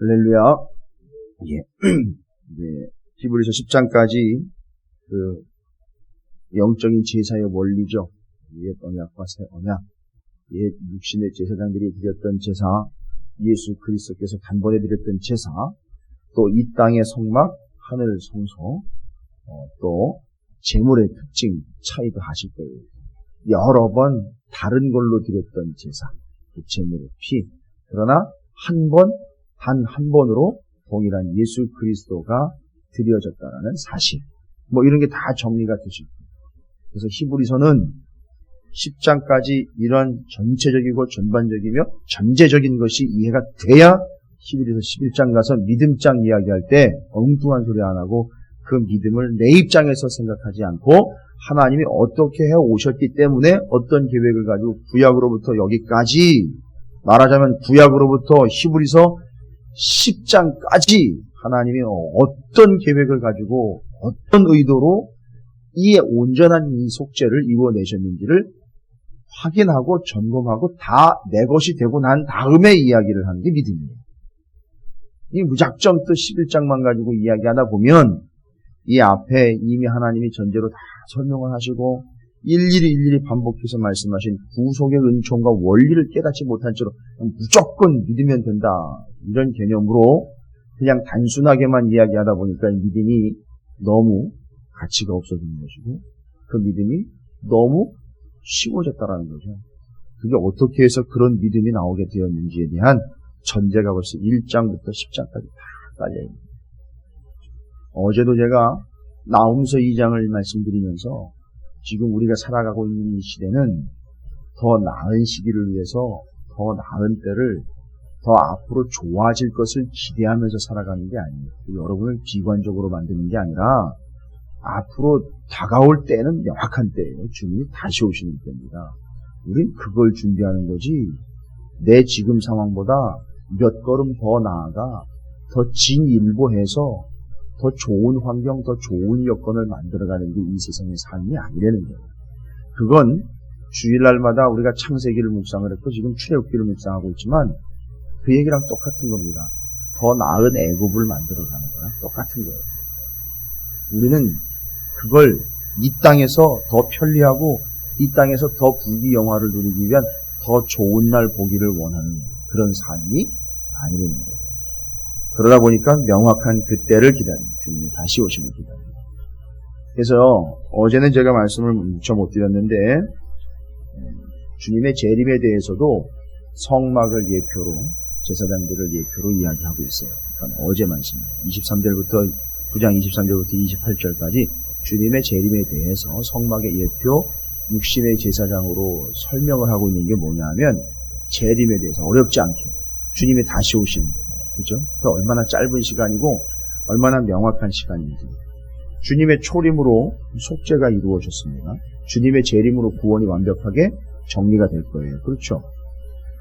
할렐루야. 예. 네. 히브리서 10장까지 그 영적인 제사의 원리죠. 옛 언약과 새 언약, 옛 육신의 제사장들이 드렸던 제사, 예수 그리스도께서 단번에 드렸던 제사, 또 이 땅의 성막, 하늘 성소, 또 제물의 특징 차이도 하실 거예요. 여러 번 다른 걸로 드렸던 제사, 그 제물의 피, 그러나 한 번으로 동일한 예수 그리스도가 드려졌다는 사실. 이런 게 다 정리가 되실 거예요. 그래서 히브리서는 10장까지 이런 전체적이고 전반적이며 전제적인 것이 이해가 돼야 히브리서 11장 가서 믿음장 이야기할 때 엉뚱한 소리 안 하고 그 믿음을 내 입장에서 생각하지 않고 하나님이 어떻게 해 오셨기 때문에 어떤 계획을 가지고 구약으로부터 여기까지 말하자면 구약으로부터 히브리서 10장까지 하나님이 어떤 계획을 가지고 어떤 의도로 이 온전한 이 속죄를 이루어내셨는지를 확인하고 점검하고 다 내 것이 되고 난 다음에 이야기를 하는 게 믿음이에요. 이 무작정 또 11장만 가지고 이야기하다 보면 이 앞에 이미 하나님이 전제로 다 설명을 하시고 일일이 반복해서 말씀하신 구속의 은총과 원리를 깨닫지 못한 채로 무조건 믿으면 된다. 이런 개념으로 그냥 단순하게만 이야기하다 보니까 믿음이 너무 가치가 없어지는 것이고 그 믿음이 너무 쉬워졌다라는 거죠. 그게 어떻게 해서 그런 믿음이 나오게 되었는지에 대한 전제가 벌써 1장부터 10장까지 다 깔려있습니다. 어제도 제가 나홈서 2장을 말씀드리면서 지금 우리가 살아가고 있는 이 시대는 더 나은 시기를 위해서 더 나은 때를 더 앞으로 좋아질 것을 기대하면서 살아가는 게 아니에요. 여러분을 비관적으로 만드는 게 아니라 앞으로 다가올 때는 명확한 때예요. 주님이 다시 오시는 때입니다. 우린 그걸 준비하는 거지 내 지금 상황보다 몇 걸음 더 나아가 더 진일보해서 더 좋은 환경, 더 좋은 여건을 만들어가는 게 이 세상의 삶이 아니라는 거예요. 그건 주일날마다 우리가 창세기를 묵상을 했고 지금 출애굽기를 묵상하고 있지만 그 얘기랑 똑같은 겁니다. 더 나은 애굽을 만들어가는 거랑 똑같은 거예요. 우리는 그걸 이 땅에서 더 편리하고 이 땅에서 더 부귀영화를 누리기 위한 더 좋은 날 보기를 원하는 그런 삶이 아니라는 거예요. 그러다 보니까 명확한 그때를 기다립니다. 주님이 다시 오심을 기다립니다. 그래서 어제는 제가 말씀을 무쳐 못 드렸는데 주님의 재림에 대해서도 성막을 예표로 제사장들을 예표로 이야기하고 있어요. 그러니까 어제 말씀입니다. 23절부터 9장 23절부터 28절까지 주님의 재림에 대해서 성막의 예표 육신의 제사장으로 설명을 하고 있는 게 뭐냐면 재림에 대해서 어렵지 않게 주님이 다시 오시는 거예요. 그죠? 그 얼마나 짧은 시간이고 얼마나 명확한 시간인지. 주님의 초림으로 속죄가 이루어졌습니다. 주님의 재림으로 구원이 완벽하게 정리가 될 거예요. 그렇죠?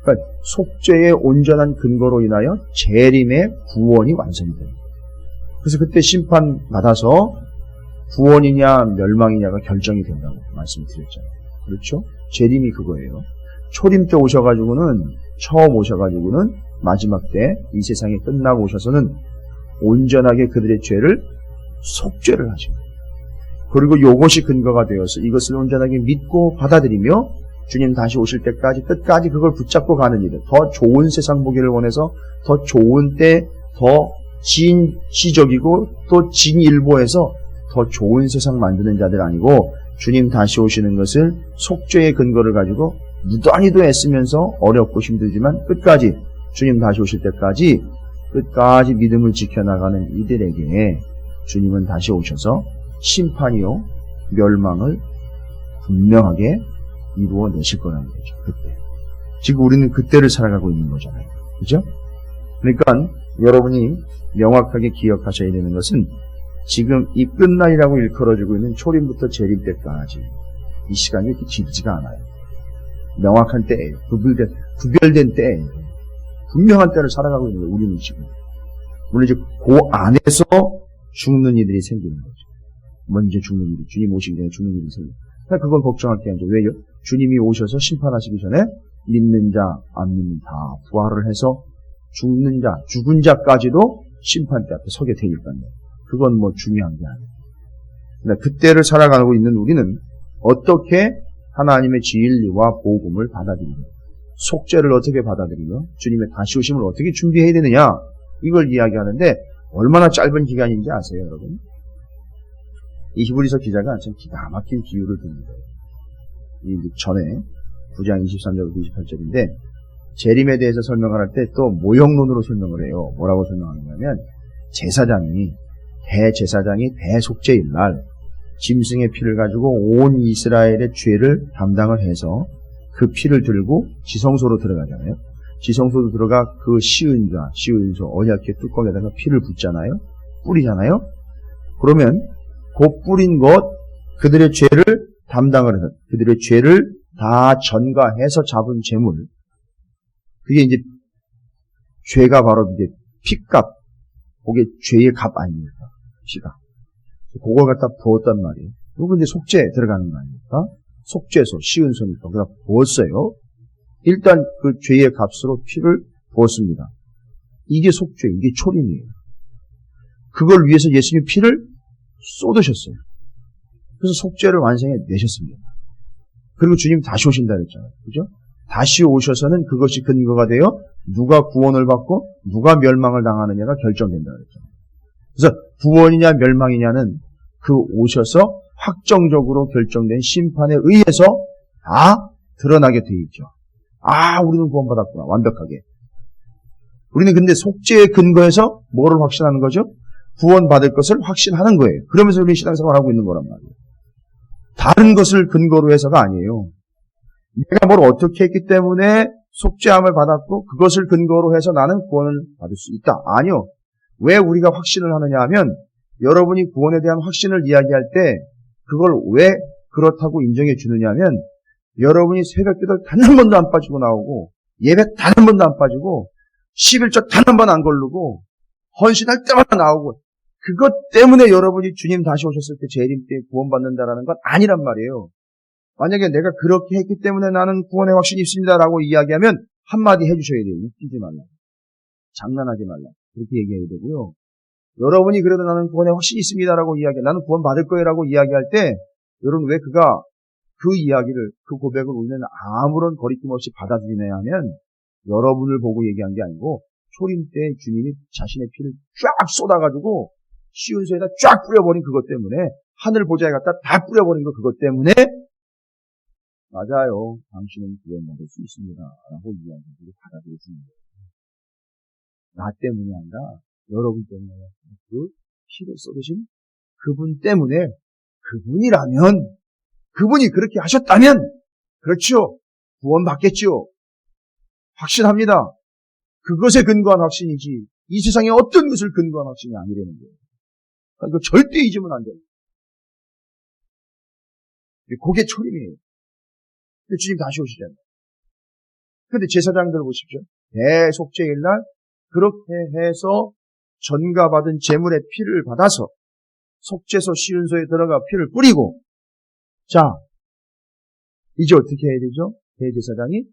그러니까 속죄의 온전한 근거로 인하여 재림의 구원이 완성이 돼요. 그래서 그때 심판 받아서 구원이냐 멸망이냐가 결정이 된다고 말씀드렸잖아요. 그렇죠? 재림이 그거예요. 초림 때 오셔가지고는 처음 오셔가지고는 마지막 때 이 세상이 끝나고 오셔서는 온전하게 그들의 죄를 속죄를 하십니다. 그리고 이것이 근거가 되어서 이것을 온전하게 믿고 받아들이며 주님 다시 오실 때까지 끝까지 그걸 붙잡고 가는 일을 더 좋은 세상 보기를 원해서 더 좋은 때 더 진시적이고 또 진일보해서 더 좋은 세상 만드는 자들 아니고 주님 다시 오시는 것을 속죄의 근거를 가지고 무단히도 애쓰면서 어렵고 힘들지만 끝까지 주님 다시 오실 때까지 끝까지 믿음을 지켜나가는 이들에게 주님은 다시 오셔서 심판이요 멸망을 분명하게 이루어내실 거라는 거죠. 그때. 지금 우리는 그때를 살아가고 있는 거잖아요. 그죠? 그러니까 여러분이 명확하게 기억하셔야 되는 것은 지금 이 끝날이라고 일컬어지고 있는 초림부터 재림 때까지 이 시간이 이렇게 길지가 않아요. 명확한 때예요. 구별된 때예요. 분명한 때를 살아가고 있는 거예요. 우리는 지금. 물론 이제 그 안에서 죽는 이들이 생기는 거죠. 먼저 죽는 일이, 주님 오시기 전에 죽는 일이 생겨요. 그러니까 그걸 걱정할 게 아니죠. 왜요? 주님이 오셔서 심판하시기 전에 믿는 자, 안 믿는 다 부활을 해서 죽은 자까지도 심판대 앞에 서게 되니까요. 그건 뭐 중요한 게 아니에요. 그러니까 그때를 살아가고 있는 우리는 어떻게 하나님의 진리와 복음을 받아들이며 속죄를 어떻게 받아들이며 주님의 다시 오심을 어떻게 준비해야 되느냐 이걸 이야기하는데 얼마나 짧은 기간인지 아세요, 여러분? 이 히브리서 기자가 참 기가 막힌 비유를 듭니다. 이 전에 9장 23절부터 28절인데 재림에 대해서 설명을 할 때 또 모형론으로 설명을 해요. 뭐라고 설명하느냐면 대제사장이 대속죄일 날 짐승의 피를 가지고 온 이스라엘의 죄를 담당을 해서 그 피를 들고 지성소로 들어가잖아요. 지성소로 들어가 그 시은소 언약궤 뚜껑에다가 피를 붓잖아요. 뿌리잖아요. 그러면 그 뿌린 것 그들의 죄를 담당을 해서 그들의 죄를 다 전가해서 잡은 재물 그게 이제 죄가 바로 이제 피값 그게 죄의 값 아닙니까? 피가 그걸 갖다 부었단 말이에요. 그거 이제 속죄에 들어가는 거 아닙니까? 속죄소, 시은소니까 그다 부었어요. 일단 그 죄의 값으로 피를 부었습니다. 이게 속죄, 이게 초림이에요. 그걸 위해서 예수님이 피를 쏟으셨어요. 그래서 속죄를 완성해 내셨습니다. 그리고 주님 다시 오신다 그랬잖아요. 그죠? 다시 오셔서는 그것이 근거가 되어 누가 구원을 받고 누가 멸망을 당하느냐가 결정된다 그랬잖아요. 그래서 구원이냐 멸망이냐는 그 오셔서 확정적으로 결정된 심판에 의해서 다 드러나게 되어 있죠. 우리는 구원받았구나. 완벽하게. 우리는 근데 속죄의 근거에서 뭐를 확신하는 거죠? 구원받을 것을 확신하는 거예요. 그러면서 우리는 신앙생활을 하고 있는 거란 말이에요. 다른 것을 근거로 해서가 아니에요. 내가 뭘 어떻게 했기 때문에 속죄함을 받았고 그것을 근거로 해서 나는 구원을 받을 수 있다. 아니요. 왜 우리가 확신을 하느냐 하면 여러분이 구원에 대한 확신을 이야기할 때 그걸 왜 그렇다고 인정해 주느냐 하면 여러분이 새벽기도 단 한 번도 안 빠지고 나오고 예배 단 한 번도 안 빠지고 11조 단 한 번 안 걸르고 헌신할 때마다 나오고 그것 때문에 여러분이 주님 다시 오셨을 때 재림 때 구원받는다라는 건 아니란 말이에요. 만약에 내가 그렇게 했기 때문에 나는 구원의 확신이 있습니다라고 이야기하면 한마디 해주셔야 돼요. 웃기지 말라. 장난하지 말라. 그렇게 얘기해야 되고요. 여러분이 그래도 나는 구원의 확신이 있습니다라고 나는 구원 받을 거예요라고 이야기할 때 여러분 왜 그가 그 이야기를 그 고백을 우리는 아무런 거리낌 없이 받아들이냐 하면 여러분을 보고 얘기한 게 아니고 초림 때 주님이 자신의 피를 쫙 쏟아가지고 시온소에다 쫙 뿌려버린 그것 때문에 하늘 보좌에 갖다 다 뿌려버린 거 그것 때문에 맞아요. 당신은 구원받을 수 있습니다. 라고 이야기를 받아들여주는 거예요. 나 때문이 아니라 여러분 때문에 그 피를 쏟으신 그분 때문에 그분이라면 그분이 그렇게 하셨다면 그렇죠. 구원받겠죠. 확신합니다. 그것에 근거한 확신이지 이 세상에 어떤 것을 근거한 확신이 아니라는 거예요. 그러니까 절대 잊으면 안 돼요. 그게 초림이에요. 근데 주님 다시 오시잖아요. 근데 제사장들 보십시오. 대속죄일 날 그렇게 해서 전가받은 제물의 피를 받아서 속죄소 시은소에 들어가 피를 뿌리고 자 이제 어떻게 해야 되죠? 대제사장이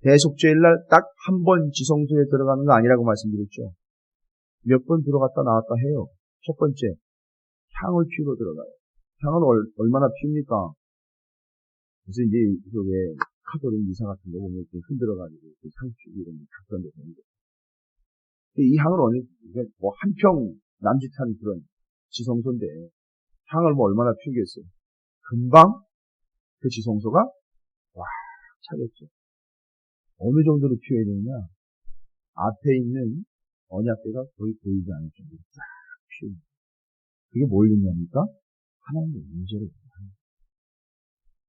대속죄일 날 딱 한 번 지성소에 들어가는 거 아니라고 말씀드렸죠. 몇 번 들어갔다 나왔다 해요. 첫 번째 향을 피우러 들어가요. 향은 얼마나 피웁니까? 그래서 이제 왜 카톨릭 미사 같은 거 보면 이렇게 흔들어가지고 향 피우고 이런 그런 데 보는데 이 향을 뭐 한 평 남짓한 그런 지성소인데 향을 뭐 얼마나 피우겠어요. 금방 그 지성소가 와 차겠죠. 어느 정도로 피워야 되느냐? 앞에 있는 언약궤가 거의 보이지 않을 정도로 쫙 피웁니다. 그게 뭘 의미합니까? 하나님의 임재를 의미합니다.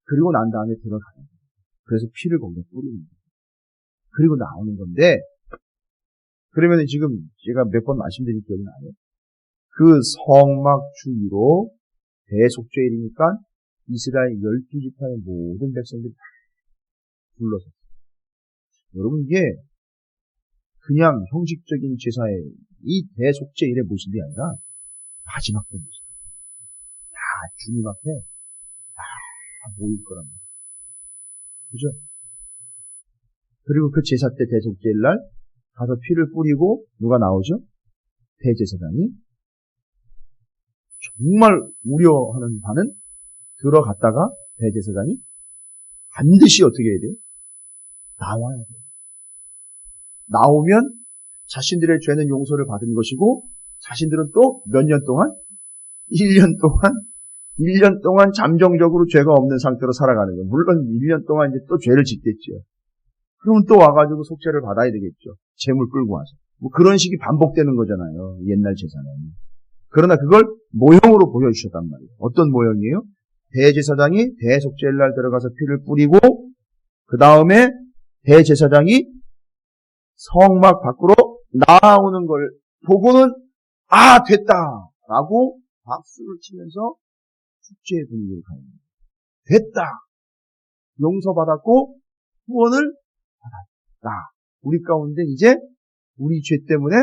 그리고 난 다음에 들어가는 거예요. 그래서 피를 거기에 뿌리는 거예요. 그리고 나오는 건데 그러면 지금 제가 몇 번 말씀드린 기억이 나요. 그 성막 주위로 대속죄일이니까 이스라엘 12지파의 모든 백성들이 다 불러섰어요. 여러분 이게 그냥 형식적인 제사의 이 대속죄일의 모습이 아니라 마지막 때 모습. 다 주님 앞에 다 모일 거란 말이에요. 그죠? 그리고 그 제사 때 대속죄일 날 가서 피를 뿌리고 누가 나오죠? 대제사장이 정말 우려하는 바는 들어갔다가 대제사장이 반드시 어떻게 해야 돼요? 나와야 돼요. 나오면 자신들의 죄는 용서를 받은 것이고 자신들은 또 몇 년 동안? 1년 동안 잠정적으로 죄가 없는 상태로 살아가는 거예요. 물론 1년 동안 이제 또 죄를 짓겠죠. 그러면 또 와가지고 속죄를 받아야 되겠죠. 재물 끌고 와서. 뭐 그런 식이 반복되는 거잖아요. 옛날 제사는. 그러나 그걸 모형으로 보여주셨단 말이에요. 어떤 모형이에요? 대제사장이 대속죄일날 들어가서 피를 뿌리고 그 다음에 대제사장이 성막 밖으로 나오는 걸 보고는 아 됐다 라고 박수를 치면서 축제의 분위기를 가는 거예요. 됐다. 용서받았고 후원을 받았다. 우리 가운데 이제 우리 죄 때문에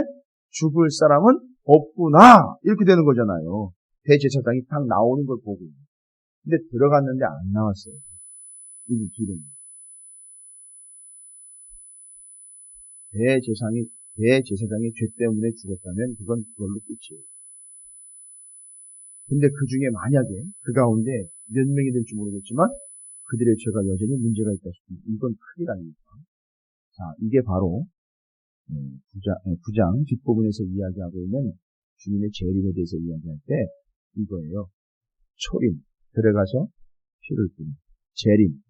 죽을 사람은 없구나. 이렇게 되는 거잖아요. 대제사장이 딱 나오는 걸 보고. 근데 들어갔는데 안 나왔어요. 이게 기름. 대제사장이 죄 때문에 죽었다면 그건 그걸로 끝이에요. 근데 그 중에 만약에 그 가운데 몇 명이 될지 모르겠지만 그들의 죄가 여전히 문제가 있다 싶으면 이건 큰일 아닙니까? 자, 이게 바로 9장 뒷부분에서 이야기하고 있는 주님의 재림에 대해서 이야기할 때 이거예요. 초림, 들어가서 피를 뿌린 재림,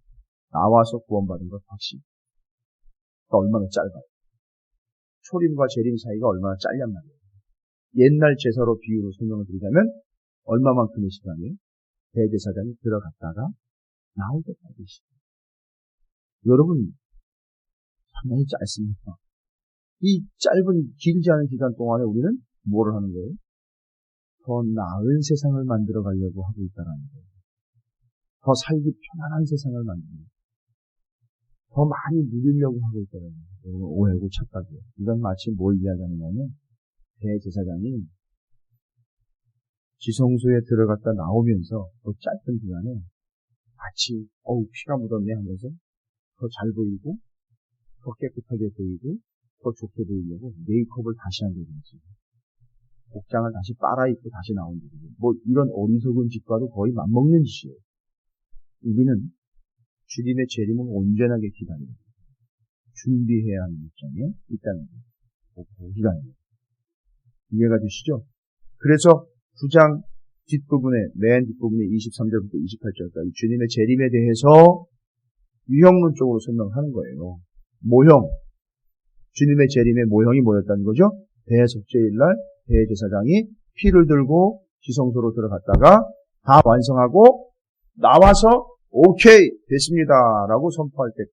나와서 구원받은 것 확신. 얼마나 짧아요. 초림과 재림 사이가 얼마나 짧냔 말이에요. 옛날 제사로 비유로 설명을 드리자면 얼마만큼의 시간이 대제사장이 들어갔다가 나올 때까지 시간. 여러분 상당히 짧습니다. 이 짧은 길지 않은 기간 동안에 우리는 뭐를 하는 거예요? 더 나은 세상을 만들어 가려고 하고 있다는 거예요. 더 살기 편안한 세상을 만들고 더 많이 누리려고 하고 있다는 거예요. 오해고 착각이에요. 이건 마치 뭘 이야기하느냐면 대제사장이 지성소에 들어갔다 나오면서 그 짧은 기간에 마치 피가 묻었네 하면서 더 잘 보이고 더 깨끗하게 보이고 더 좋게 보이려고 메이크업을 다시 한다든지 복장을 다시 빨아입고 다시 나온다든지 뭐 이런 어리석은 짓과도 거의 맞먹는 짓이에요. 우리는 주님의 재림을 온전하게 기다립니다. 준비해야 하는 입장에 있다는 거예요. 그 기간입니다. 이해가 되시죠? 그래서 9장 뒷부분에, 맨 뒷부분에 23절부터 28절까지 주님의 재림에 대해서 유형론적으로 설명하는 거예요. 모형. 주님의 재림의 모형이 뭐였다는 거죠? 대속죄일날 대제사장이 피를 들고 지성소로 들어갔다가 다 완성하고 나와서 오케이 됐습니다 라고 선포할 때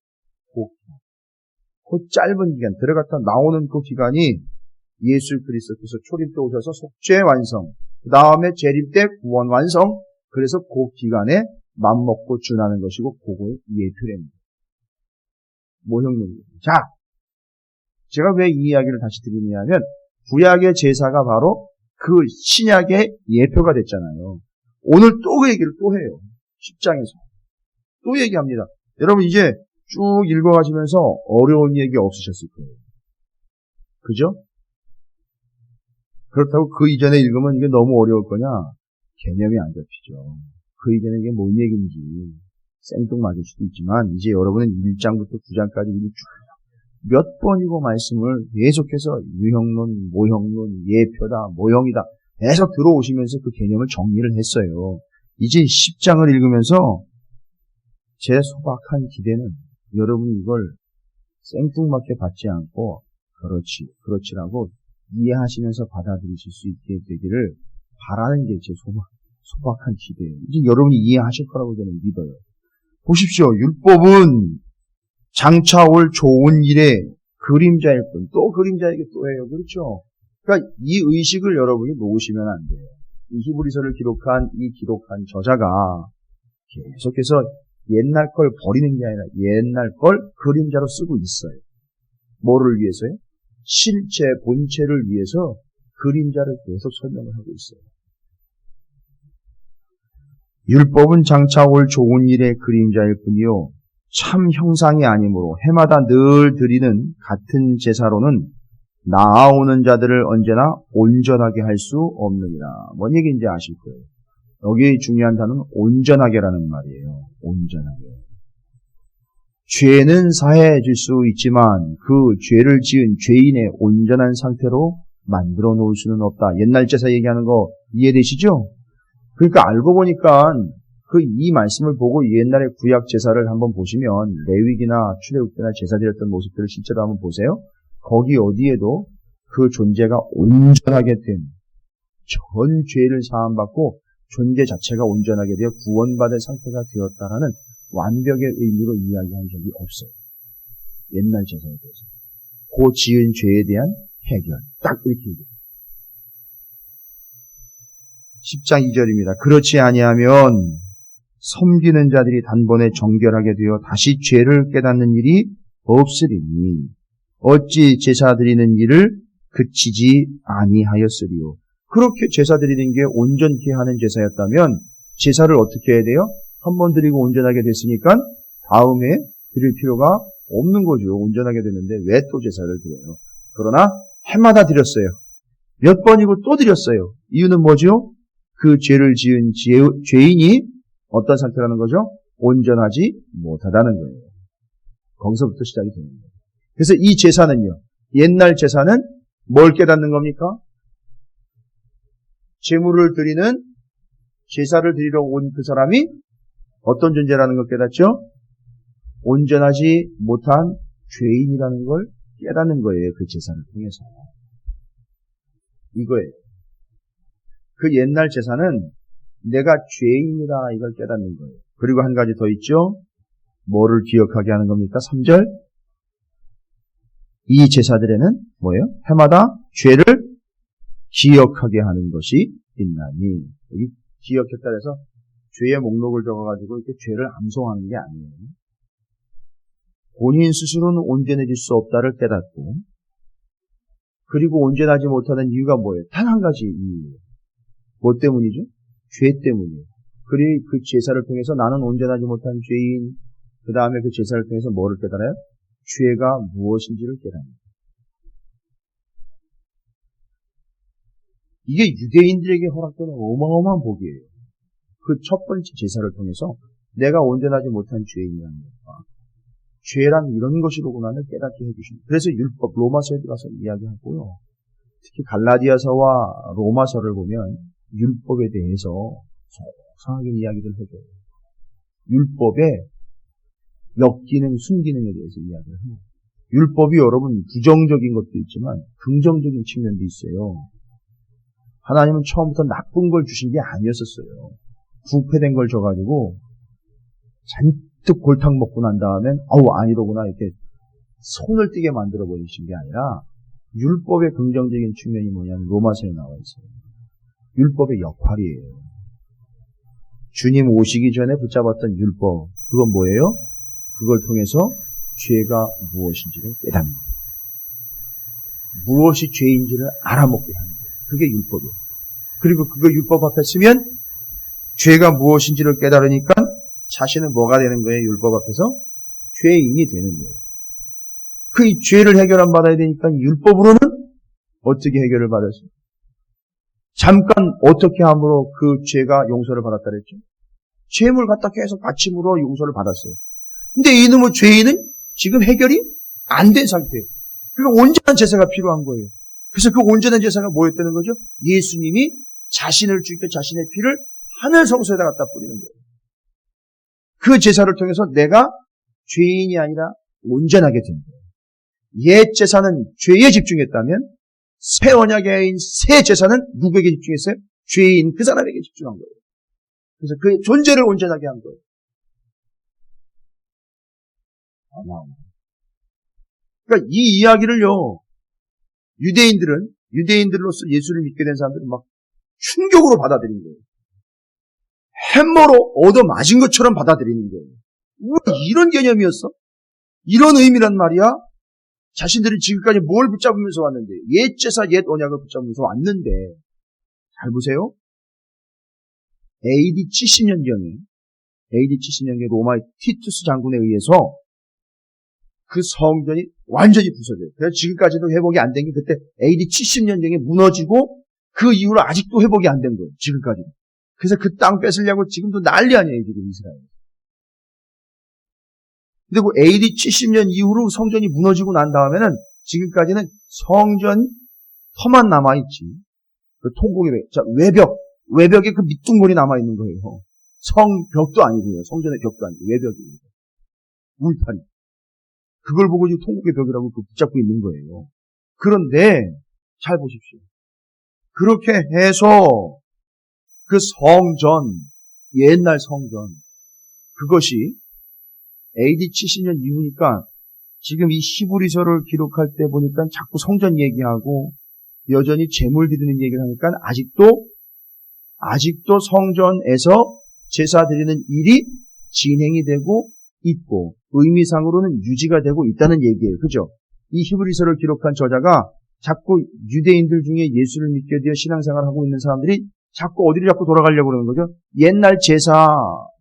그 짧은 기간 들어갔다 나오는 그 기간이 예수 그리스도께서 초림 때 오셔서 속죄 완성 그 다음에 재림 때 구원 완성 그래서 그 기간에 맘먹고 준하는 것이고 그거의 예표랍니다. 모형론입니다. 자, 제가 왜 이 이야기를 다시 드리냐면 구약의 제사가 바로 그 신약의 예표가 됐잖아요. 오늘 또 그 얘기를 또 해요. 10장에서. 또 얘기합니다. 여러분 이제 쭉 읽어가시면서 어려운 얘기 없으셨을 거예요. 그죠? 그렇다고 그 이전에 읽으면 이게 너무 어려울 거냐? 개념이 안 잡히죠. 그 이전에 이게 뭔 얘기인지 생뚱맞을 수도 있지만 이제 여러분은 1장부터 9장까지 몇 번이고 말씀을 계속해서 유형론, 모형론, 예표다, 모형이다 계속 들어오시면서 그 개념을 정리를 했어요. 이제 10장을 읽으면서 제 소박한 기대는 여러분이 이걸 생뚱맞게 받지 않고 그렇지라고 이해하시면서 받아들이실 수 있게 되기를 바라는 게 제 소박한 기대예요. 이제 여러분이 이해하실 거라고 저는 믿어요. 보십시오. 율법은 장차 올 좋은 일의 그림자일 뿐. 또 그림자에게 또 해요. 그렇죠? 그러니까 이 의식을 여러분이 놓으시면 안 돼요. 이 히브리서를 기록한 저자가 계속해서 옛날 걸 버리는 게 아니라 옛날 걸 그림자로 쓰고 있어요. 뭐를 위해서요? 실체, 본체를 위해서 그림자를 계속 설명을 하고 있어요. 율법은 장차 올 좋은 일의 그림자일 뿐이요 참 형상이 아니므로 해마다 늘 드리는 같은 제사로는 나아오는 자들을 언제나 온전하게 할 수 없느니라. 뭔 얘기인지 아실 거예요. 여기 중요한 단어는 온전하게라는 말이에요. 온전하게. 죄는 사해질 수 있지만 그 죄를 지은 죄인의 온전한 상태로 만들어 놓을 수는 없다. 옛날 제사 얘기하는 거 이해되시죠? 그러니까 알고 보니까 이 말씀을 보고 옛날의 구약 제사를 한번 보시면 레위기나 출애굽기나 제사 드렸던 모습들을 실제로 한번 보세요. 거기 어디에도 그 존재가 온전하게 된 전 죄를 사함받고 존재 자체가 온전하게 되어 구원받을 상태가 되었다라는 완벽의 의미로 이야기한 적이 없어요. 옛날 제사에 대해서. 그 지은 죄에 대한 해결. 딱 이렇게 얘기해요. 10장 2절입니다. 그렇지 아니하면 섬기는 자들이 단번에 정결하게 되어 다시 죄를 깨닫는 일이 없으리니 어찌 제사 드리는 일을 그치지 아니하였으리요. 그렇게 제사 드리는 게 온전케 하는 제사였다면 제사를 어떻게 해야 돼요? 한 번 드리고 온전하게 됐으니까 다음에 드릴 필요가 없는 거죠. 온전하게 됐는데 왜 또 제사를 드려요? 그러나 해마다 드렸어요. 몇 번이고 또 드렸어요. 이유는 뭐죠? 그 죄를 지은 죄인이 어떤 상태라는 거죠? 온전하지 못하다는 거예요. 거기서부터 시작이 되는 거예요. 그래서 이 제사는요. 옛날 제사는 뭘 깨닫는 겁니까? 제물을 드리는 제사를 드리러 온 그 사람이 어떤 존재라는 걸 깨닫죠? 온전하지 못한 죄인이라는 걸 깨닫는 거예요. 그 제사를 통해서. 이거예요. 그 옛날 제사는 내가 죄인이다 이걸 깨닫는 거예요. 그리고 한 가지 더 있죠. 뭐를 기억하게 하는 겁니까? 3절. 이 제사들에는 뭐예요? 해마다 죄를 기억하게 하는 것이 있나니. 여기 기억했다 해서 죄의 목록을 적어가지고 이렇게 죄를 암송하는 게 아니에요. 본인 스스로는 온전해질 수 없다를 깨닫고 그리고 온전하지 못하는 이유가 뭐예요? 단 한 가지 이유예요. 뭐 때문이죠? 죄 때문이에요. 그리고 그 제사를 통해서 나는 온전하지 못한 죄인, 그 다음에 그 제사를 통해서 뭐를 깨달아요? 죄가 무엇인지를 깨닫는 거예요. 이게 유대인들에게 허락되는 어마어마한 복이에요. 그 첫 번째 제사를 통해서 내가 온전하지 못한 죄인이라는 것과 죄란 이런 것이로구나를 깨닫게 해주십니다. 그래서 율법, 로마서에 들어가서 이야기하고요. 특히 갈라디아서와 로마서를 보면 율법에 대해서 소상하게 이야기를 해줘요. 율법의 역기능, 순기능에 대해서 이야기를 해요. 율법이 여러분 부정적인 것도 있지만 긍정적인 측면도 있어요. 하나님은 처음부터 나쁜 걸 주신 게 아니었었어요. 부패된 걸 줘가지고 잔뜩 골탕 먹고 난 다음엔 아니로구나 이렇게 손을 띄게 만들어 버리신 게 아니라 율법의 긍정적인 측면이 뭐냐면 로마서에 나와 있어요. 율법의 역할이에요. 주님 오시기 전에 붙잡았던 율법, 그건 뭐예요? 그걸 통해서 죄가 무엇인지를 깨닫는 거예요. 무엇이 죄인지를 알아먹게 하는 거예요. 그게 율법이에요. 그리고 그거 율법 앞에 쓰면 죄가 무엇인지를 깨달으니까 자신은 뭐가 되는 거예요? 율법 앞에서 죄인이 되는 거예요. 그 죄를 해결 받아야 되니까 율법으로는 어떻게 해결을 받았어요? 잠깐 어떻게 함으로 그 죄가 용서를 받았다 그랬죠? 죄물 갖다 계속 바침으로 용서를 받았어요. 근데 이놈의 죄인은 지금 해결이 안 된 상태예요. 그러니까 온전한 제사가 필요한 거예요. 그래서 그 온전한 제사가 뭐였다는 거죠? 예수님이 자신을 죽일 때 자신의 피를 하늘 성소에다 갖다 뿌리는 거예요. 그 제사를 통해서 내가 죄인이 아니라 온전하게 된 거예요. 옛 제사는 죄에 집중했다면 새 언약의 새 제사는 누구에게 집중했어요? 죄인 그 사람에게 집중한 거예요. 그래서 그의 존재를 온전하게 한 거예요. 그러니까 이 이야기를요, 유대인들로서 예수를 믿게 된 사람들은 막 충격으로 받아들인 거예요. 햄머로 얻어 맞은 것처럼 받아들이는 거예요. 이런 개념이었어? 이런 의미란 말이야? 자신들이 지금까지 뭘 붙잡으면서 왔는데, 옛 제사, 옛 언약을 붙잡으면서 왔는데, 잘 보세요. AD 70년경에 로마의 티투스 장군에 의해서 그 성전이 완전히 부서져요. 그래서 지금까지도 회복이 안 된 게 그때 AD 70년경에 무너지고 그 이후로 아직도 회복이 안 된 거예요. 지금까지. 그래서 그 땅 뺏으려고 지금도 난리 아니에요. 지금 이스라엘. 그리고 AD 70년 이후로 성전이 무너지고 난 다음에는 지금까지는 성전 터만 남아있지. 그 통곡의 외벽에 그 밑둥골이 남아있는 거예요. 성벽도 아니고요. 성전의 벽도 아니고 외벽입니다. 울타리. 그걸 보고 지금 통곡의 벽이라고 붙잡고 있는 거예요. 그런데 잘 보십시오. 그렇게 해서 그 성전, 옛날 성전, 그것이 AD 70년 이후니까 지금 이 히브리서를 기록할 때 보니까 자꾸 성전 얘기하고 여전히 제물 드리는 얘기를 하니까 아직도 성전에서 제사 드리는 일이 진행이 되고 있고 의미상으로는 유지가 되고 있다는 얘기예요. 그죠? 이 히브리서를 기록한 저자가 자꾸 유대인들 중에 예수를 믿게 되어 신앙생활을 하고 있는 사람들이 자꾸 어디로 자꾸 돌아가려고 그러는 거죠? 옛날 제사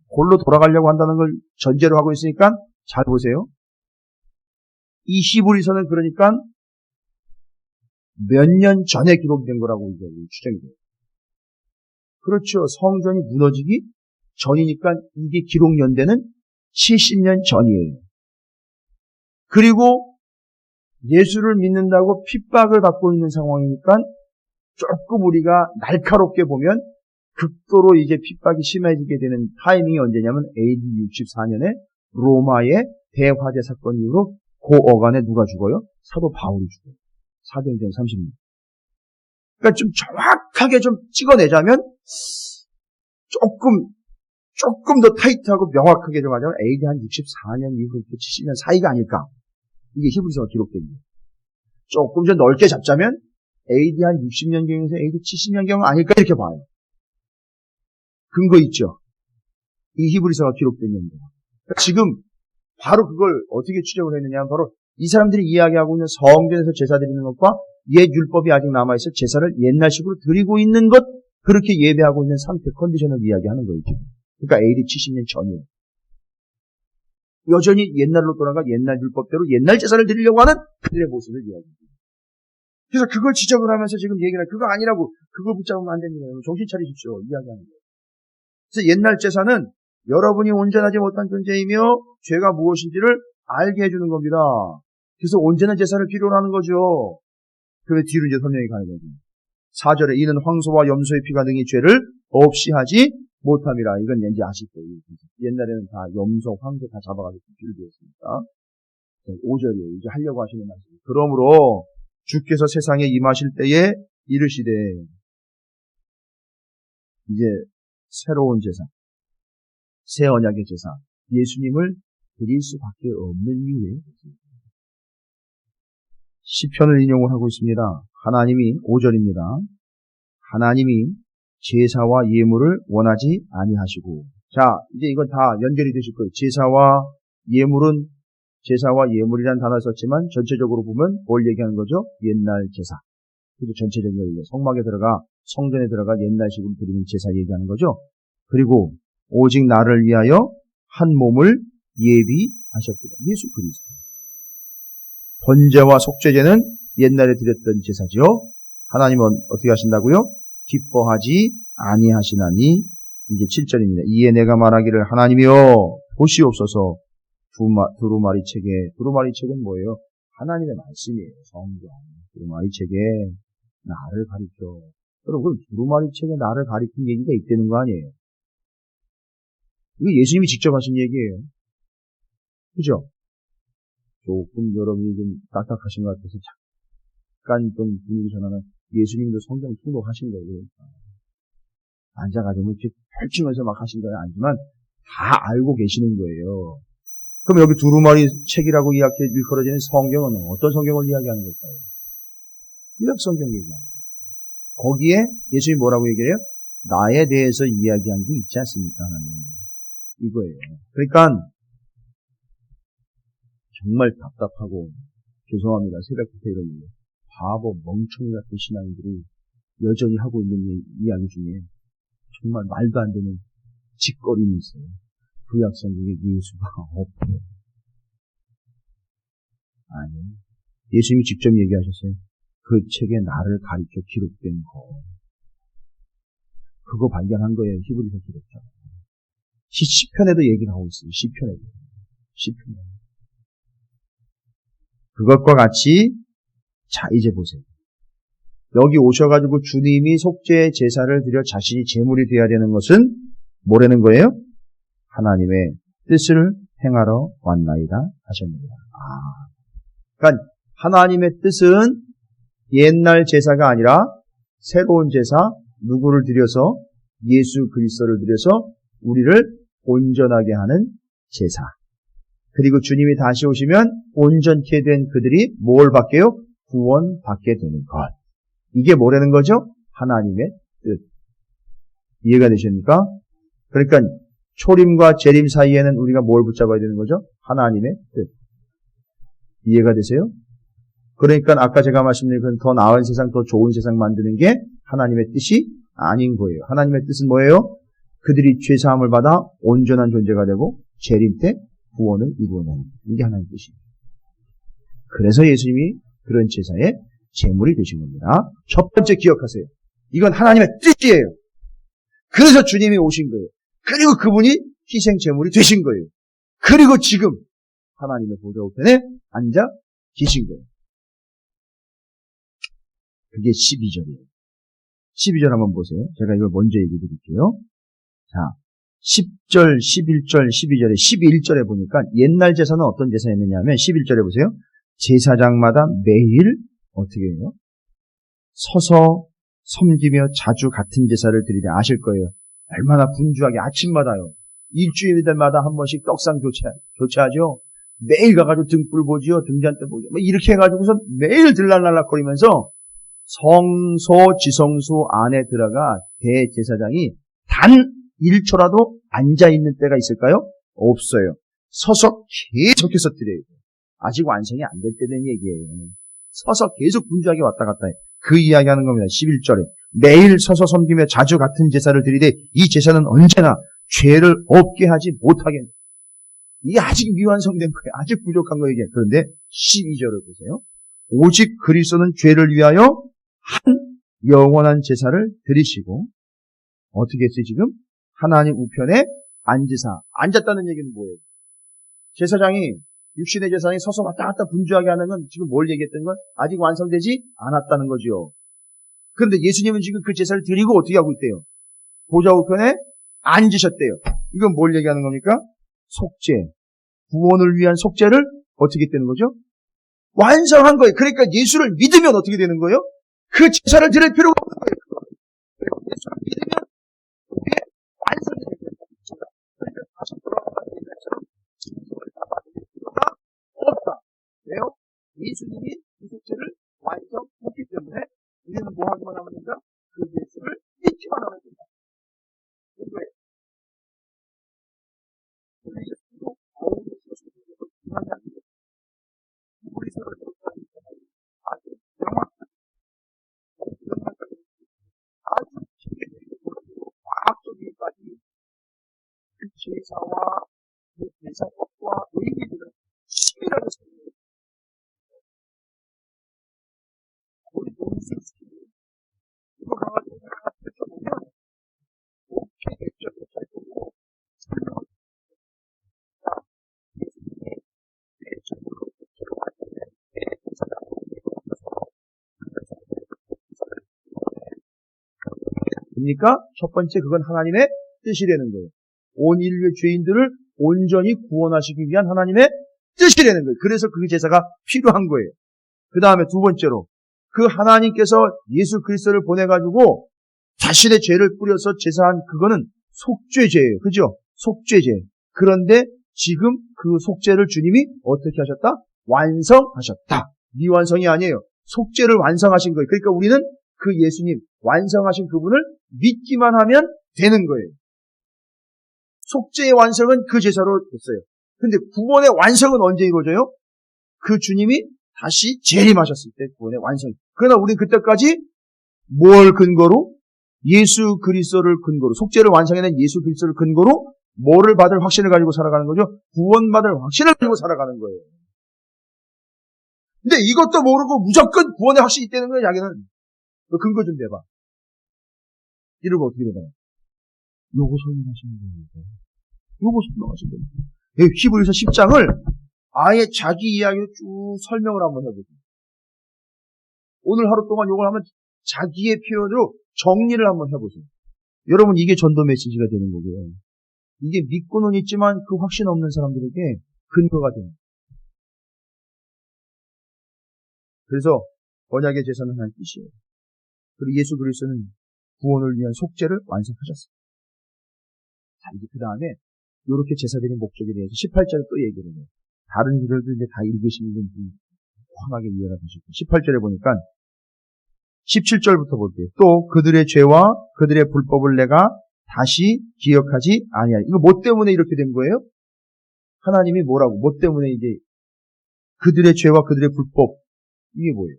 골로 돌아가려고 한다는 걸 전제로 하고 있으니까 잘 보세요. 이 히브리서는 그러니까 몇 년 전에 기록된 거라고 이제 추정이 돼요. 그렇죠. 성전이 무너지기 전이니까 이게 기록 연대는 70년 전이에요. 그리고 예수를 믿는다고 핍박을 받고 있는 상황이니까 조금 우리가 날카롭게 보면 극도로 이제 핍박이 심해지게 되는 타이밍이 언제냐면 AD 64년에 로마의 대화재 사건 이후로 그 어간에 누가 죽어요? 사도 바울이 죽어요. 사도행전 30년. 그러니까 좀 정확하게 좀 찍어내자면 조금 더 타이트하고 명확하게 좀 하자면 AD 한 64년 이후부터 70년 사이가 아닐까. 이게 히브리서가 기록됩니다. 조금 더 넓게 잡자면 AD 한 60년경에서 AD 70년경 아닐까 이렇게 봐요. 근거 있죠. 이 히브리서가 기록된 연도가. 지금 바로 그걸 어떻게 추적을 했느냐 하면 바로 이 사람들이 이야기하고 있는 성전에서 제사 드리는 것과 옛 율법이 아직 남아있어 제사를 옛날식으로 드리고 있는 것, 그렇게 예배하고 있는 상태 컨디션을 이야기하는 거예요. 그러니까 AD 70년 전이에요. 여전히 옛날로 돌아가 옛날 율법대로 옛날 제사를 드리려고 하는 그들의 모습을 이야기합니다. 그래서 그걸 지적을 하면서 지금 얘기를 해요. 그거 아니라고, 그걸 붙잡으면 안 됩니다. 정신 차리십시오. 이야기하는 거예요. 그래서 옛날 제사는 여러분이 온전하지 못한 존재이며 죄가 무엇인지를 알게 해주는 겁니다. 그래서 온전한 제사를 필요로 하는 거죠. 그런데 뒤로 이제 설명이 가는 거죠. 4절에 이는 황소와 염소의 피가 능히 죄를 없이 하지 못함이라. 이건 왠지 아실 거예요. 옛날에는 다 염소, 황소 다 잡아가지고 길드였으니까. 5절이에요. 이제 하려고 하시는 말씀. 그러므로 주께서 세상에 임하실 때에 이르시되, 이제 새로운 제사, 새 언약의 제사, 예수님을 드릴 수밖에 없는 이유에 시편을 인용을 하고 있습니다. 하나님이 5절입니다. 하나님이 제사와 예물을 원하지 아니하시고, 자 이제 이건 다 연결이 되실 거예요. 제사와 예물이라는 단어를 썼지만 전체적으로 보면 뭘 얘기하는 거죠? 옛날 제사. 그리고 전체적인 거예요. 성막에 들어가 성전에 들어가 옛날식으로 드리는 제사 얘기하는 거죠. 그리고 오직 나를 위하여 한 몸을 예비하셨다. 예수 그리스도. 번제와 속죄제는 옛날에 드렸던 제사죠. 하나님은 어떻게 하신다고요? 기뻐하지 아니하시나니. 이제 7절입니다. 이에 내가 말하기를 하나님이여 보시옵소서. 두루마리 책은 뭐예요? 하나님의 말씀이에요. 성경. 두루마리 책에 나를 가리켜. 여러분, 두루마리 책에 나를 가리킨 얘기가 있다는 거 아니에요? 이거 예수님이 직접 하신 얘기예요. 그죠? 조금 여러분이 좀 딱딱하신 것 같아서 잠깐 좀 분위기 전하는, 예수님도 성경 통독하신 거예요. 그러니까. 앉아가지고 이렇게 펼치면서 막 하신 건 아니지만 다 알고 계시는 거예요. 그럼 여기 두루마리 책이라고 일컬어지는 성경은 어떤 성경을 이야기하는 걸까요? 구약 성경 얘기하는 거예요. 거기에 예수님이 뭐라고 얘기해요? 나에 대해서 이야기한 게 있지 않습니까? 하나님. 이거예요. 그러니까 정말 답답하고 죄송합니다. 새벽부터 이런 일. 바보 멍청이 같은 신앙인들이 여전히 하고 있는 이야기 중에 정말 말도 안 되는 짓거림이 있어요. 구약 성경에 예수가 없대요. 아니에요. 예수님이 직접 얘기하셨어요. 그 책에 나를 가리켜 기록된 거. 그거 발견한 거예요. 히브리서 기록자. 시편에도 얘기를 하고 있어요. 시편에도. 그것과 같이, 자, 이제 보세요. 여기 오셔가지고 주님이 속죄 제사를 드려 자신이 제물이 되어야 되는 것은 뭐라는 거예요? 하나님의 뜻을 행하러 왔나이다 하셨습니다. 그러니까 하나님의 뜻은 옛날 제사가 아니라 새로운 제사, 누구를 들여서? 예수 그리스도를 들여서 우리를 온전하게 하는 제사. 그리고 주님이 다시 오시면 온전케 된 그들이 뭘 받게요? 구원받게 되는 것. 이게 뭐라는 거죠? 하나님의 뜻. 이해가 되십니까? 그러니까 초림과 재림 사이에는 우리가 뭘 붙잡아야 되는 거죠? 하나님의 뜻. 이해가 되세요? 그러니까 아까 제가 말씀드린 더 나은 세상, 더 좋은 세상 만드는 게 하나님의 뜻이 아닌 거예요. 하나님의 뜻은 뭐예요? 그들이 죄사함을 받아 온전한 존재가 되고 재림 때 구원을 이루어내는, 이게 하나님의 뜻이에요. 그래서 예수님이 그런 제사의 제물이 되신 겁니다. 첫 번째 기억하세요. 이건 하나님의 뜻이에요. 그래서 주님이 오신 거예요. 그리고 그분이 희생 제물이 되신 거예요. 그리고 지금 하나님의 보좌 우편에 앉아 계신 거예요. 그게 12절이에요. 12절 한번 보세요. 제가 이걸 먼저 얘기해 드릴게요. 자, 10절, 11절, 12절에 11절에 보니까 옛날 제사는 어떤 제사였느냐 하면 11절에 보세요. 제사장마다 매일 어떻게 해요? 서서 섬기며 자주 같은 제사를 드리되 아실 거예요. 얼마나 분주하게 아침마다요. 일주일마다 한 번씩 떡상 교체하죠. 매일 가가지고 등불 보지요. 등잔대 보지요. 이렇게 해가지고서 매일 들락날락거리면서 성소 지성소 안에 들어가 대제사장이 단 1초라도 앉아있는 때가 있을까요? 없어요. 서서 계속해서 드려요. 아직 완성이 안 될 때 된 얘기예요. 서서 계속 분주하게 왔다 갔다 해요. 그 이야기하는 겁니다. 11절에 매일 서서 섬기며 자주 같은 제사를 드리되 이 제사는 언제나 죄를 없게 하지 못하게. 이게 아직 미완성된 거예요. 아직 부족한 거예요. 그런데 12절을 보세요. 오직 그리스도는 죄를 위하여 한 영원한 제사를 드리시고 어떻게 했어요 지금? 하나님 우편에 앉으사. 앉았다는 얘기는 뭐예요? 제사장이 육신의 제사장이 서서 왔다 갔다 분주하게 하는 건 지금 뭘 얘기했던 건 아직 완성되지 않았다는 거죠. 그런데 예수님은 지금 그 제사를 드리고 어떻게 하고 있대요? 보좌 우편에 앉으셨대요. 이건 뭘 얘기하는 겁니까? 속죄. 구원을 위한 속죄를 어떻게 했다는 거죠? 완성한 거예요. 그러니까 예수를 믿으면 어떻게 되는 거예요? 그 제사를 드릴 필요가 없는 거예요. 예수를 믿으면 그게 완성되는 거예요. 그러니까 다시 돌아가는 필요가 없다. 왜요? 예수님이 그 속죄를 완성했기 때문에 우리는 뭐 하기만 하면 된다? 그 예수를 믿기만 하면 된다. 왜? 우리 예수도 어울리는 것을 비난하는데 우리 서로 아주 명확한 아주 기계적이고 과학적이기까지 그 제사와 그 제사법과 의미들은 치밀하게 설명해요. 우리 논술스키를 이거 가가지고 내가 펼쳐보면 오케이 객적으로 잘 보고 설명을 예수님의 대적으로 들어갈 때 그러니까 첫 번째 그건 하나님의 뜻이라는 거예요. 온 인류의 죄인들을 온전히 구원하시기 위한 하나님의 뜻이라는 거예요. 그래서 그 제사가 필요한 거예요. 그 다음에 두 번째로 그 하나님께서 예수 그리스도를 보내가지고 자신의 죄를 뿌려서 제사한 그거는 속죄제예요. 그죠? 속죄제. 그런데 지금 그 속죄를 주님이 어떻게 하셨다? 완성하셨다. 미완성이 아니에요. 속죄를 완성하신 거예요. 그러니까 우리는 그 예수님 완성하신 그분을 믿기만 하면 되는 거예요. 속죄의 완성은 그 제사로 됐어요. 근데 구원의 완성은 언제 이루어져요? 그 주님이 다시 재림하셨을 때 구원의 완성. 그러나 우리는 그때까지 뭘 근거로? 예수 그리스도를 근거로, 속죄를 완성해낸 예수 그리스도를 근거로 뭐를 받을 확신을 가지고 살아가는 거죠? 구원받을 확신을 가지고 살아가는 거예요. 근데 이것도 모르고 무조건 구원의 확신이 있다는 거야, 자기는. 너 근거 좀 대봐. 이러면 어떻게 되나요? 요거 설명하시면 됩니다. 요거 설명하시면 됩니다. 히브리서 10장을 아예 자기 이야기로 쭉 설명을 한번 해보세요. 오늘 하루 동안 요걸 한번 자기의 표현으로 정리를 한번 해보세요. 여러분, 이게 전도 메시지가 되는 거고요. 이게 믿고는 있지만 그 확신 없는 사람들에게 근거가 됩니다. 그래서 언약의 제사는 하나의 뜻이에요. 그리고 예수 그리스도는 구원을 위한 속죄를 완성하셨어요. 자, 이제 그 다음에 이렇게 제사드린 목적에 대해서 18절에 또 얘기를 해요. 다른 구절도 이제 다 읽으시면 좀 확하게 이해가 되실 거예요. 18절에 보니까 17절부터 볼게요. 또 그들의 죄와 그들의 불법을 내가 다시 기억하지 아니하리. 이거 뭐 때문에 이렇게 된 거예요? 하나님이 뭐라고? 뭐 때문에 이제 그들의 죄와 그들의 불법, 이게 뭐예요?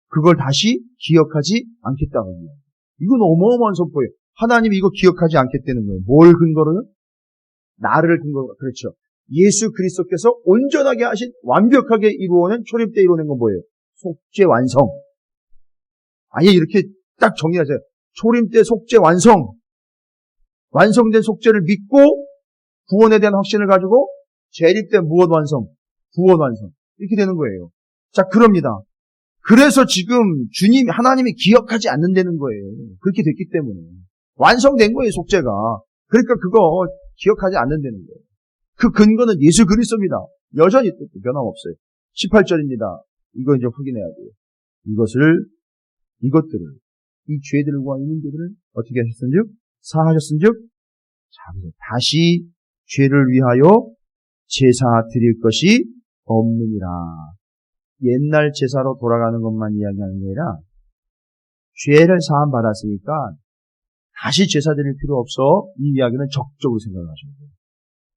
그걸 다시 기억하지 않겠다는 거예요. 이건 어마어마한 선포예요. 하나님이 이거 기억하지 않겠다는 거예요. 뭘 근거로요? 나를 근거로. 그렇죠. 예수 그리스도께서 온전하게 하신, 완벽하게 이루어낸, 초림 때 이루어낸 건 뭐예요? 속죄 완성. 아예 이렇게 딱 정리하세요. 초림 때 속죄 완성. 완성된 속죄를 믿고 구원에 대한 확신을 가지고 재립 때 무엇 완성? 구원 완성. 이렇게 되는 거예요. 자, 그럽니다. 그래서 지금 주님, 하나님이 기억하지 않는다는 거예요. 그렇게 됐기 때문에. 완성된 거예요, 속죄가. 그러니까 그거 기억하지 않는다는 거예요. 그 근거는 예수 그리스도입니다. 여전히 또 변함없어요. 18절입니다. 이거 이제 확인해야 돼요. 이것들을, 이 죄들과 이 문제들을 어떻게 하셨은즉? 사하셨은즉? 자, 다시 죄를 위하여 제사 드릴 것이 없느니라. 옛날 제사로 돌아가는 것만 이야기하는 게 아니라 죄를 사함 받았으니까 다시 제사 드릴 필요 없어. 이 이야기는 적극적으로 생각하셔야 돼요.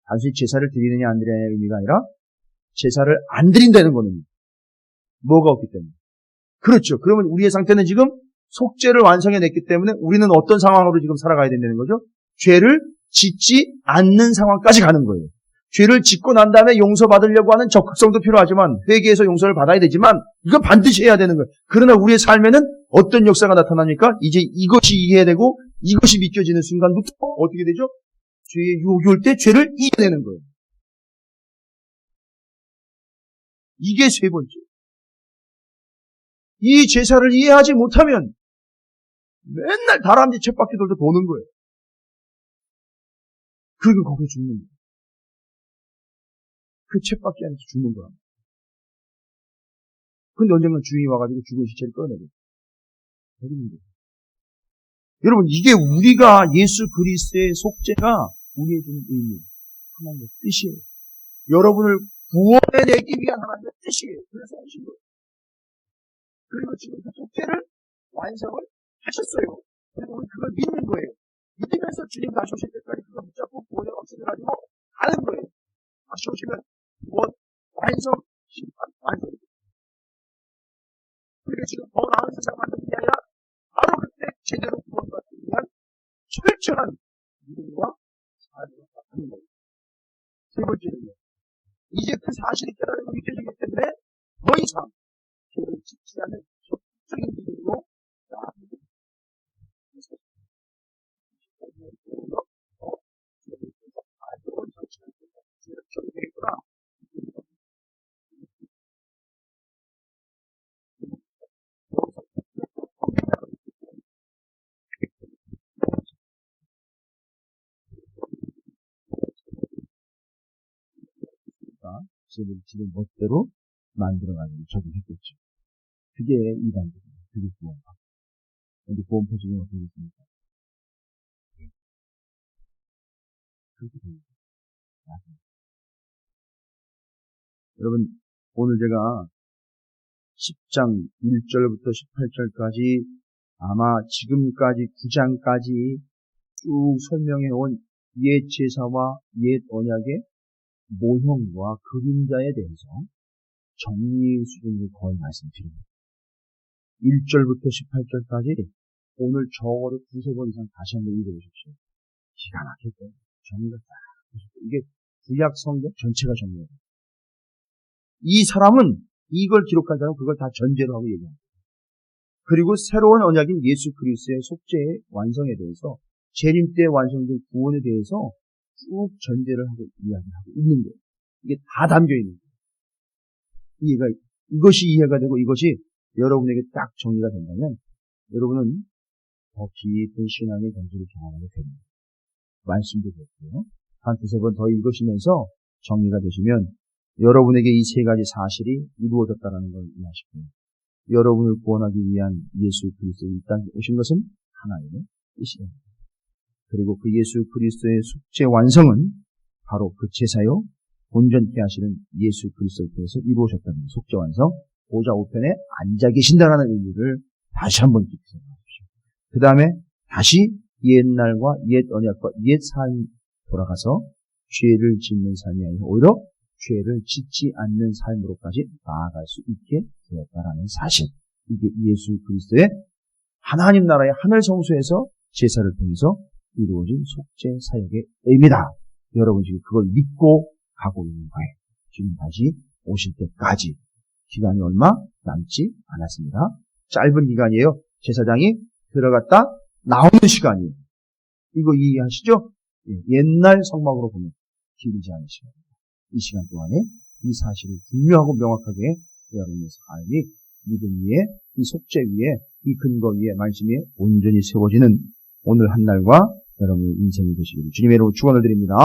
단순히 제사를 드리느냐 안 드리느냐의 의미가 아니라 제사를 안 드린다는 거는 뭐가 없기 때문에. 그렇죠. 그러면 우리의 상태는 지금 속죄를 완성해냈기 때문에 우리는 어떤 상황으로 지금 살아가야 된다는 거죠? 죄를 짓지 않는 상황까지 가는 거예요. 죄를 짓고 난 다음에 용서받으려고 하는 적극성도 필요하지만, 회개해서 용서를 받아야 되지만 이건 반드시 해야 되는 거예요. 그러나 우리의 삶에는 어떤 역사가 나타납니까? 이제 이것이 이해되고 이것이 믿겨지는 순간부터 어떻게 되죠? 죄의 유혹이 올 때 죄를 이겨내는 거예요. 이게 세 번째. 이 제사를 이해하지 못하면 맨날 다람쥐 쳇바퀴 돌도 도는 거예요. 그리고 거기서 죽는 거예요. 그 쳇바퀴 안에서 죽는 거야. 근데 언젠간 주인이 와가지고 죽은 시체를 꺼내고 버리는 거예요. 여러분, 이게 우리가 예수 그리스도의 속죄가 우리의 주는 의미, 하나님의 뜻이에요. 여러분을 구원해내기 위한 하나님의 뜻이에요. 그래서 하신 거예요. 그리고 지금 그 속죄를 완성을 하셨어요. 그리고 우리 그걸 믿는 거예요. 믿으면서 주님 다시 오실 때까지 그걸 붙잡고 구원의 확신을 가지고 가는 거예요. 다시 오시면 구원, 완성, 심판, 완성. 그리고 지금 더 나은 세상 만드는 게 아니라 바로 그때 제대로 구원받기 위한 철저한 믿음과 사랑을 하는 거예요. 세 번째는요. 이제 그 사실이 깨달음이 믿겨지기 때문에 더 이상 죄를 짓지 않는 적극적인 믿음으로 나아갑니다. 지금 멋대로 만들어가지고 적용했겠죠. 그게 이단적이에요. 그게 구원파. 근데 구원파 지금 어떻게 됐습니까? 그렇게 됩니다. 여러분, 오늘 제가 10장 1절부터 18절까지 아마 지금까지 9장까지 쭉 설명해온 옛 제사와 옛 언약의 모형과 그림자에 대해서 정리 수준으로 거의 말씀드립니다. 1절부터 18절까지 오늘 적어도 두세 번 이상 다시 한번 읽어보십시오. 기가 막힐 거예요. 정리가 딱. 이게 구약 성경 전체가 정리해요. 이 사람은 이걸 기록한 사람은 그걸 다 전제로 하고 얘기합니다. 그리고 새로운 언약인 예수 그리스도의 속죄의 완성에 대해서 재림 때 완성된 구원에 대해서 쭉 전제를 하고 이야기하고 있는 거예요. 이게 다 담겨 있는 거예요. 이것이 이해가 되고 이것이 여러분에게 딱 정리가 된다면 여러분은 더 깊은 신앙의 경지를 경험하게 됩니다. 말씀도 그렇고요. 한 두세 번 더 읽으시면서 정리가 되시면 여러분에게 이 세 가지 사실이 이루어졌다는 걸 이해하실 거예요. 여러분을 구원하기 위한 예수 그리스도의 이 땅에 오신 것은 하나의 뜻이다. 그리고 그 예수 그리스도의 속죄 완성은 바로 그 제사요 온전케 하시는 예수 그리스도를 통해서 이루어졌다는 속죄 완성, 보좌 우편에 앉아 계신다라는 의미를 다시 한번 깊이 생각하십시오. 그 다음에 다시 옛날과 옛 언약과 옛 삶이 돌아가서 죄를 짓는 삶이 아니라 오히려 죄를 짓지 않는 삶으로까지 나아갈 수 있게 되었다라는 사실. 이게 예수 그리스도의 하나님 나라의 하늘 성소에서 제사를 통해서 이루어진 속죄 사역의 의미다. 여러분 지금 그걸 믿고 가고 있는 거예요. 지금 다시 오실 때까지 기간이 얼마 남지 않았습니다. 짧은 기간이에요. 제사장이 들어갔다 나오는 시간이에요. 이거 이해하시죠? 옛날 성막으로 보면 길지 않은 시간입니다. 이 시간 동안에 이 사실을 분명하고 명확하게 여러분의 삶이 믿음 위에, 이 속죄 위에, 이 근거 위에, 말씀 위에 온전히 세워지는 오늘 한 날과 여러분의 인생이 되시기를 주님의 이름으로 축원을 드립니다.